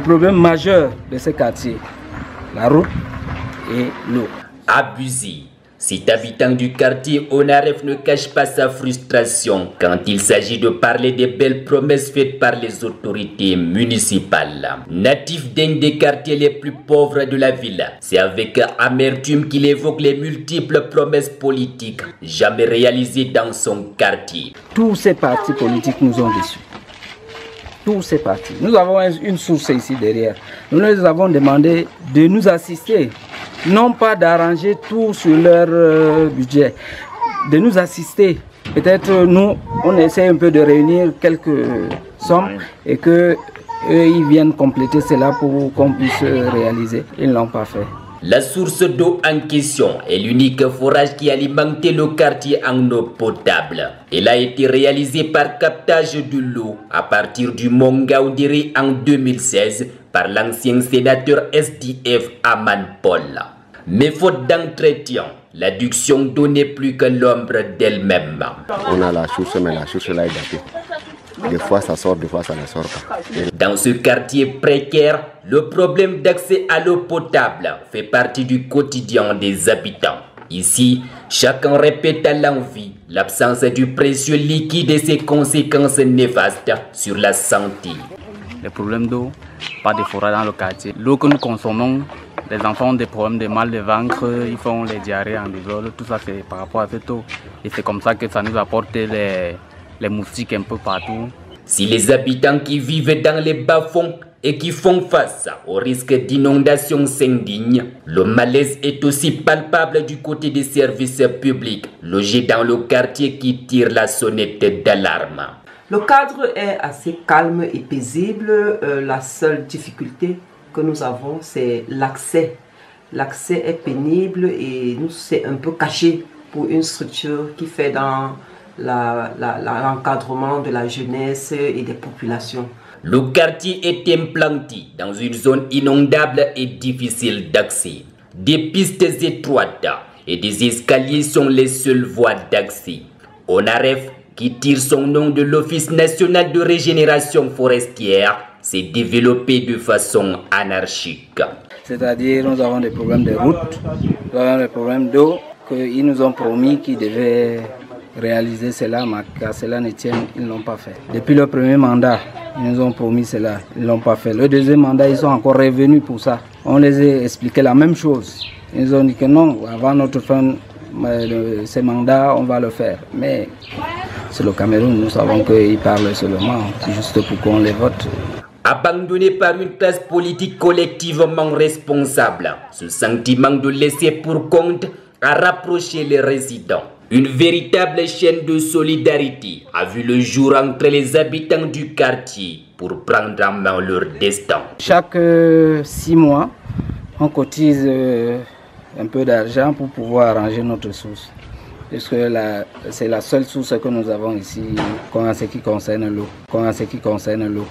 problèmes majeurs de ce quartier, la route et l'eau. Abusé. Cet habitant du quartier Onaref ne cache pas sa frustration quand il s'agit de parler des belles promesses faites par les autorités municipales. Natif d'un des quartiers les plus pauvres de la ville, c'est avec amertume qu'il évoque les multiples promesses politiques jamais réalisées dans son quartier. Tous ces partis politiques nous ont déçus. Tous ces partis. Nous avons une source ici derrière. Nous leur avons demandé de nous assister. Non pas d'arranger tout sur leur budget, de nous assister. Peut-être nous, on essaie un peu de réunir quelques sommes et que eux, ils viennent compléter cela pour qu'on puisse réaliser. Ils ne l'ont pas fait. La source d'eau en question est l'unique forage qui alimentait le quartier en eau potable. Elle a été réalisée par captage de l'eau à partir du mont Gaoundéré en 2016 par l'ancien sénateur SDF Aman Paul. Mais faute d'entretien, l'adduction d'eau n'est plus que l'ombre d'elle-même. On a la source, mais la source là est datée. Des fois ça sort, des fois ça ne sort pas. Dans ce quartier précaire, le problème d'accès à l'eau potable fait partie du quotidien des habitants. Ici, chacun répète à l'envi l'absence du précieux liquide et ses conséquences néfastes sur la santé. Les problèmes d'eau, pas de forage dans le quartier. L'eau que nous consommons, les enfants ont des problèmes de mal de ventre, ils font les diarrhées en désordre, tout ça c'est par rapport à cette eau. Et c'est comme ça que ça nous apporte les moustiques un peu partout. Si les habitants qui vivent dans les bas-fonds et qui font face au risque d'inondation s'indignent, le malaise est aussi palpable du côté des services publics logés dans le quartier qui tire la sonnette d'alarme. Le cadre est assez calme et paisible. La seule difficulté que nous avons, c'est l'accès. L'accès est pénible et nous c'est un peu caché pour une structure qui fait dans l'encadrement de la jeunesse et des populations. Le quartier est implanté dans une zone inondable et difficile d'accès. Des pistes étroites et des escaliers sont les seules voies d'accès. Onaref, qui tire son nom de l'Office national de régénération forestière, s'est développé de façon anarchique. C'est-à-dire nous avons des problèmes de route, nous avons des problèmes d'eau, qu'ils nous ont promis qu'ils devaient réaliser cela, mais qu'à cela ne tienne, ils ne l'ont pas fait. Depuis le premier mandat, ils nous ont promis cela, ils ne l'ont pas fait. Le deuxième mandat, ils sont encore revenus pour ça. On les a expliqué la même chose. Ils ont dit que non, avant notre fin de ce mandat, on va le faire. Mais c'est le Cameroun, nous savons qu'ils parlent seulement, c'est juste pour qu'on les vote. Abandonné par une classe politique collectivement responsable, ce sentiment de laisser pour compte a rapproché les résidents. Une véritable chaîne de solidarité a vu le jour entre les habitants du quartier pour prendre en main leur destin. Chaque 6 mois, on cotise un peu d'argent pour pouvoir arranger notre source. Parce que c'est la seule source que nous avons ici en ce qui concerne l'eau.